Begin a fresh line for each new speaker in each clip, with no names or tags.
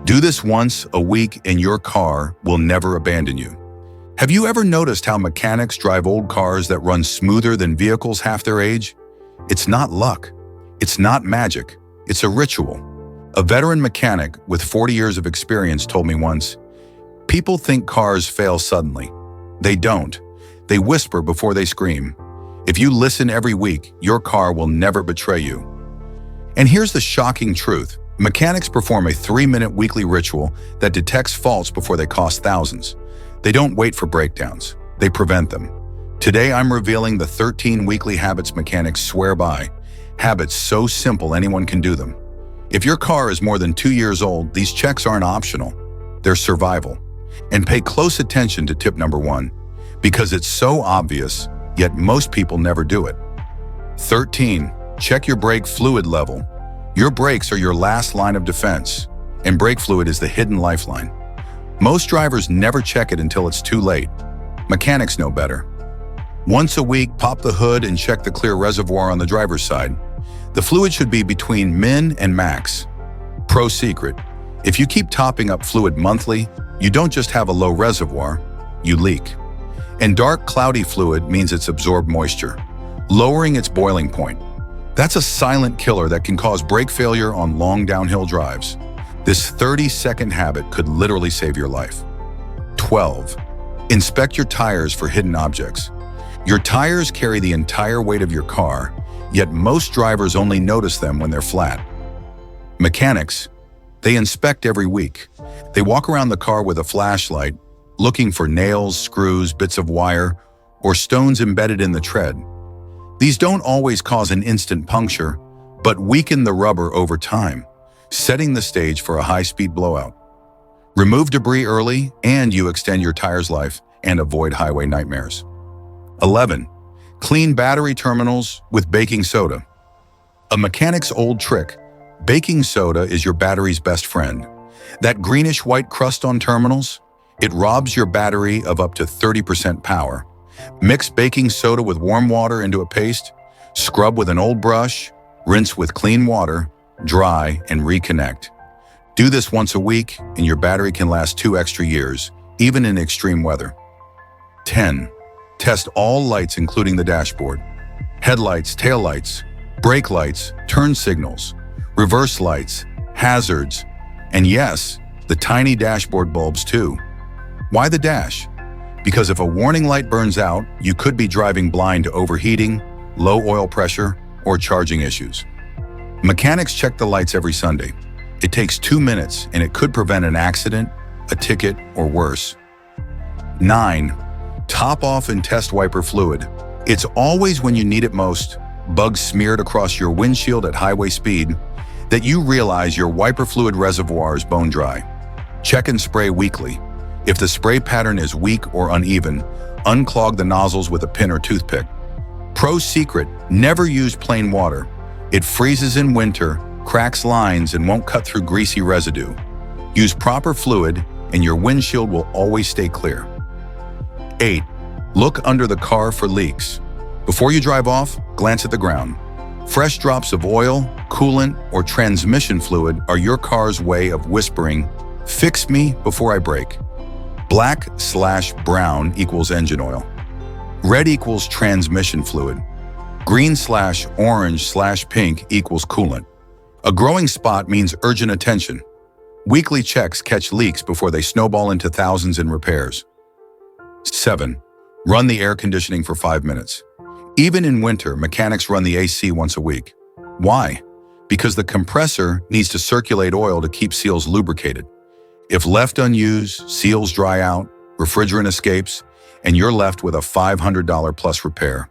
Do this once a week and your car will never abandon you. Have you ever noticed how mechanics drive old cars that run smoother than vehicles half their age? It's not luck. It's not magic. It's a ritual. A veteran mechanic with 40 years of experience told me once, "People think cars fail suddenly. They don't. They whisper before they scream. If you listen every week, your car will never betray you." And here's the shocking truth. Mechanics perform a 3-minute weekly ritual that detects faults before they cost thousands. They don't wait for breakdowns. They prevent them. Today, I'm revealing the 13 weekly habits mechanics swear by. Habits so simple anyone can do them. If your car is more than 2 years old, these checks aren't optional. They're survival. And pay close attention to tip number 1, because it's so obvious, yet most people never do it. 13. Check your brake fluid level. Your brakes are your last line of defense, and brake fluid is the hidden lifeline. Most drivers never check it until it's too late. Mechanics know better. Once a week, pop the hood and check the clear reservoir on the driver's side. The fluid should be between min and max. Pro secret: if you keep topping up fluid monthly, you don't just have a low reservoir, you leak. And dark, cloudy fluid means it's absorbed moisture, lowering its boiling point. That's a silent killer that can cause brake failure on long downhill drives. This 30-second habit could literally save your life. 12. Inspect your tires for hidden objects. Your tires carry the entire weight of your car, yet most drivers only notice them when they're flat. Mechanics, they inspect every week. They walk around the car with a flashlight, looking for nails, screws, bits of wire, or stones embedded in the tread. These don't always cause an instant puncture, but weaken the rubber over time, setting the stage for a high-speed blowout. Remove debris early, and you extend your tire's life and avoid highway nightmares. 11. Clean battery terminals with baking soda. A mechanic's old trick: baking soda is your battery's best friend. That greenish-white crust on terminals, it robs your battery of up to 30% power. Mix baking soda with warm water into a paste, scrub with an old brush, rinse with clean water, dry, and reconnect. Do this once a week, and your battery can last 2 extra years, even in extreme weather. 10. Test all lights including the dashboard. Headlights, taillights, brake lights, turn signals, reverse lights, hazards, and yes, the tiny dashboard bulbs too. Why the dash? Because if a warning light burns out, you could be driving blind to overheating, low oil pressure, or charging issues. Mechanics check the lights every Sunday. It takes 2 minutes, and it could prevent an accident, a ticket, or worse. 9. Top off and test wiper fluid. It's always when you need it most, bugs smeared across your windshield at highway speed, that you realize your wiper fluid reservoir is bone dry. Check and spray weekly. If the spray pattern is weak or uneven, unclog the nozzles with a pin or toothpick. Pro secret: never use plain water. It freezes in winter, cracks lines, and won't cut through greasy residue. Use proper fluid, and your windshield will always stay clear. 8. Look under the car for leaks. Before you drive off, glance at the ground. Fresh drops of oil, coolant, or transmission fluid are your car's way of whispering, "Fix me before I break." Black/brown equals engine oil. Red equals transmission fluid. Green/orange/pink equals coolant. A growing spot means urgent attention. Weekly checks catch leaks before they snowball into thousands in repairs. 7. Run the air conditioning for 5 minutes. Even in winter, mechanics run the AC once a week. Why? Because the compressor needs to circulate oil to keep seals lubricated. If left unused, seals dry out, refrigerant escapes, and you're left with a $500 plus repair.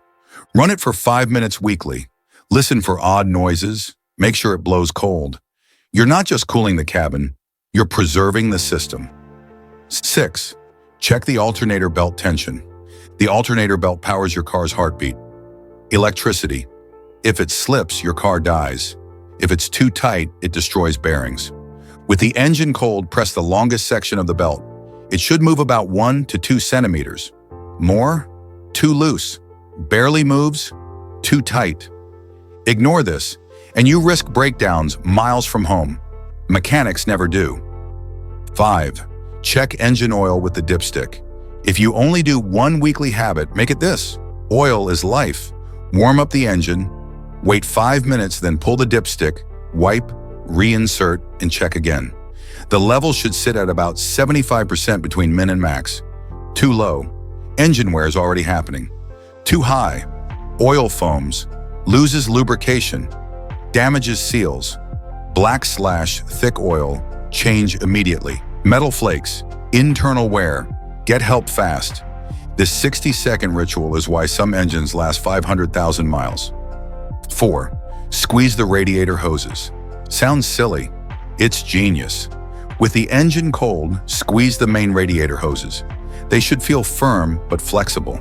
Run it for 5 minutes weekly. Listen for odd noises. Make sure it blows cold. You're not just cooling the cabin, you're preserving the system. 6. Check the alternator belt tension. The alternator belt powers your car's heartbeat. Electricity. If it slips, your car dies. If it's too tight, it destroys bearings. With the engine cold, press the longest section of the belt. It should move about 1 to 2 centimeters. More? Too loose. Barely moves? Too tight. Ignore this, and you risk breakdowns miles from home. Mechanics never do. 5. Check engine oil with the dipstick. If you only do one weekly habit, make it this. Oil is life. Warm up the engine, wait 5 minutes, then pull the dipstick, wipe, reinsert, and check again. The level should sit at about 75% between min and max. Too low, engine wear is already happening. Too high, oil foams, loses lubrication, damages seals. Black/thick oil, change immediately. Metal flakes, internal wear, get help fast. This 60-second ritual is why some engines last 500,000 miles. 4. Squeeze the radiator hoses. Sounds silly. It's genius. With the engine cold, squeeze the main radiator hoses. They should feel firm but flexible.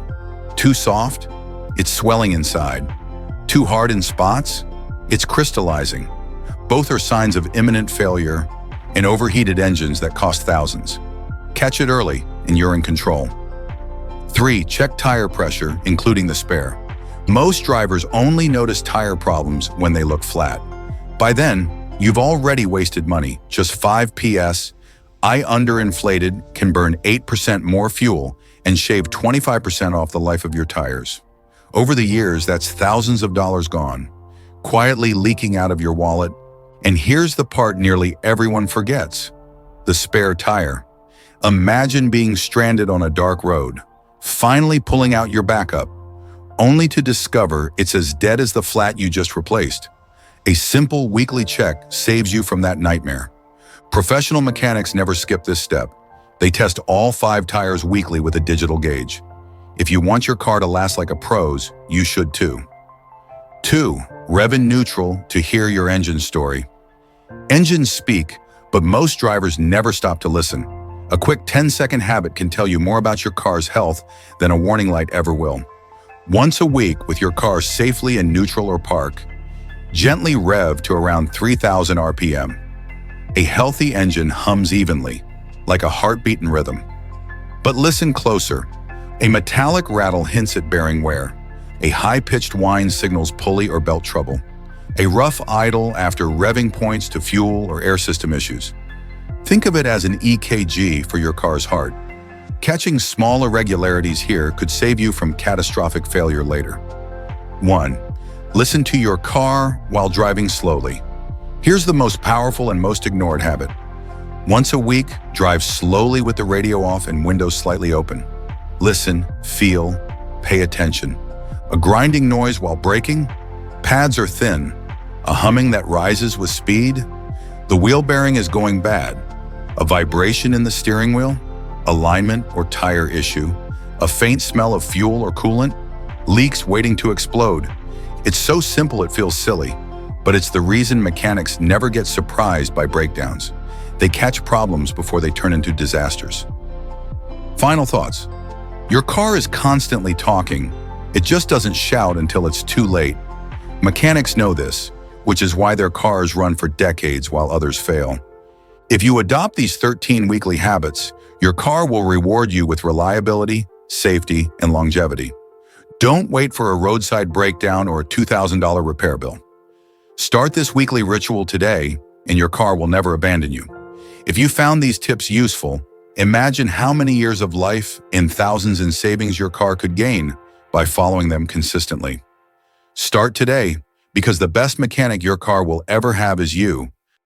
Too soft? It's swelling inside. Too hard in spots? It's crystallizing. Both are signs of imminent failure and overheated engines that cost thousands. Catch it early and you're in control. 3. Check tire pressure, including the spare. Most drivers only notice tire problems when they look flat. By then, you've already wasted money. Just 5 PS, I underinflated can burn 8% more fuel and shave 25% off the life of your tires. Over the years, that's thousands of dollars gone, quietly leaking out of your wallet. And here's the part nearly everyone forgets: the spare tire. Imagine being stranded on a dark road, finally pulling out your backup, only to discover it's as dead as the flat you just replaced. A simple weekly check saves you from that nightmare. Professional mechanics never skip this step. They test all 5 tires weekly with a digital gauge. If you want your car to last like a pro's, you should too. 2. Rev in neutral to hear your engine story. Engines speak, but most drivers never stop to listen. A quick 10-second habit can tell you more about your car's health than a warning light ever will. Once a week, with your car safely in neutral or park, gently rev to around 3,000 RPM. A healthy engine hums evenly, like a heartbeat in rhythm. But listen closer. A metallic rattle hints at bearing wear. A high-pitched whine signals pulley or belt trouble. A rough idle after revving points to fuel or air system issues. Think of it as an EKG for your car's heart. Catching small irregularities here could save you from catastrophic failure later. 1. Listen to your car while driving slowly. Here's the most powerful and most ignored habit. Once a week, drive slowly with the radio off and windows slightly open. Listen, feel, pay attention. A grinding noise while braking? Pads are thin. A humming that rises with speed? The wheel bearing is going bad. A vibration in the steering wheel? Alignment or tire issue? A faint smell of fuel or coolant? Leaks waiting to explode. It's so simple it feels silly, but it's the reason mechanics never get surprised by breakdowns. They catch problems before they turn into disasters. Final thoughts. Your car is constantly talking. It just doesn't shout until it's too late. Mechanics know this, which is why their cars run for decades while others fail. If you adopt these 13 weekly habits, your car will reward you with reliability, safety, and longevity. Don't wait for a roadside breakdown or a $2,000 repair bill. Start this weekly ritual today, and your car will never abandon you. If you found these tips useful, imagine how many years of life and thousands in savings your car could gain by following them consistently. Start today, because the best mechanic your car will ever have is you.